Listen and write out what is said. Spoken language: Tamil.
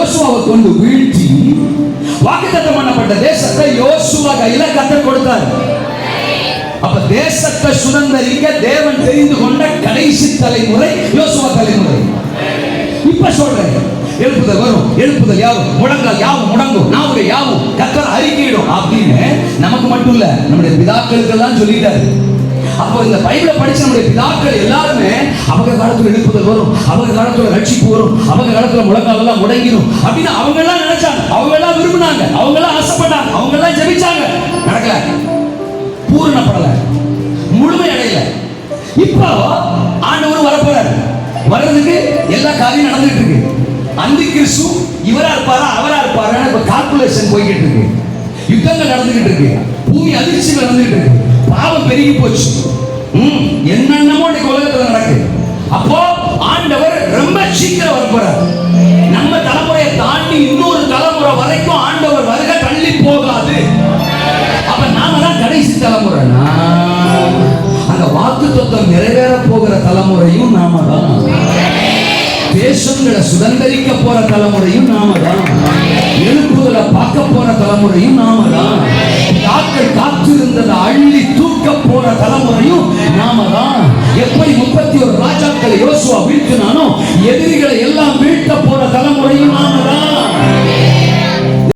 யோசுவாவை கொண்டு வீழ்த்தி வாக்குத்தத்தம் பண்ணப்பட்ட தேசத்தை யோசுவா கையில கர்த்தர் கொடுத்தார். அப்ப தேசத்தை சுதந்தரிக்க தேவன் தெரிந்து கொண்ட கடைசி தலைமுறை யோசுவா தலைமுறை. இப்ப சொல்றேன், எழுப்புதல் வரும், எழுப்புதல் யாவும், முழங்கால் யாவும் முடங்கும், நாவுடைய யாவும் கர்த்தர் அறிக்கையிடும் அப்படின்னு நமக்கு மட்டும் இல்ல, நம்முடைய பிதாக்களுக்கு எல்லாம் சொல்லிட்டாரு. அப்போ இந்த பைபிளை படிச்ச நம்முடைய பிதாக்கள் எல்லாருமே அவங்க காலத்துல எழுப்புதல் வரும், அவங்க காலத்துல ரட்சிப்பு வரும், அவங்க காலத்துல முழங்கால் எல்லாம் முடங்கிடும் அப்படின்னு அவங்க எல்லாம் நினைச்சாங்க, அவங்க எல்லாம் விரும்பினாங்க, அவங்க எல்லாம் ஆசைப்பட்டாங்க, அவங்க எல்லாம் ஜெபிச்சாங்க. நடக்கல, பூரணப்படல, முழுமை அடையல. இப்போ ஆண்டவர் வரப்போறாரு. வர்றதுக்கு எல்லா காரியம் நடந்துட்டு இருக்கு. அந்தி கிறிஸ்து இவரா இருப்பாரா அவரா இருப்பாரா இப்ப கால்குலேஷன் போய்கிட்டு இருக்கு. யுத்தங்கள் நடந்துகிட்டு இருக்கு, பூமி அதிர்ச்சிகள் நடந்துகிட்டு இருக்கு, பாவம் பெருகி போச்சு, என்னென்னமோ இன்னைக்கு உலகத்துல நடக்குது. அப்போ ஆண்டவர் ரொம்ப சீக்கிரம் வரப்போறார். நம்ம தலைமுறையை தாண்டி இன்னொரு தலைமுறை வரைக்கும் ஆண்டவர் வருகை தள்ளி போகாது. அப்ப நாம தான் கடைசி தலைமுறைனா அந்த வாக்குத்தத்தம் நிறைவேற போகிற தலைமுறையும் நாம தான். தேசங்களை சுதந்திரிக்க போற தலைமுறையும் நாம தான். எழுப்புதலை பார்க்க போற தலைமுறையும் நாம தான். தாக்கள் காத்திருந்ததை அள்ளி தூக்க போற தலைமுறையும் நாம தான். எப்படி 31 ராஜாக்களை யோசுவா வீழ்த்தினானோ எதிரிகள்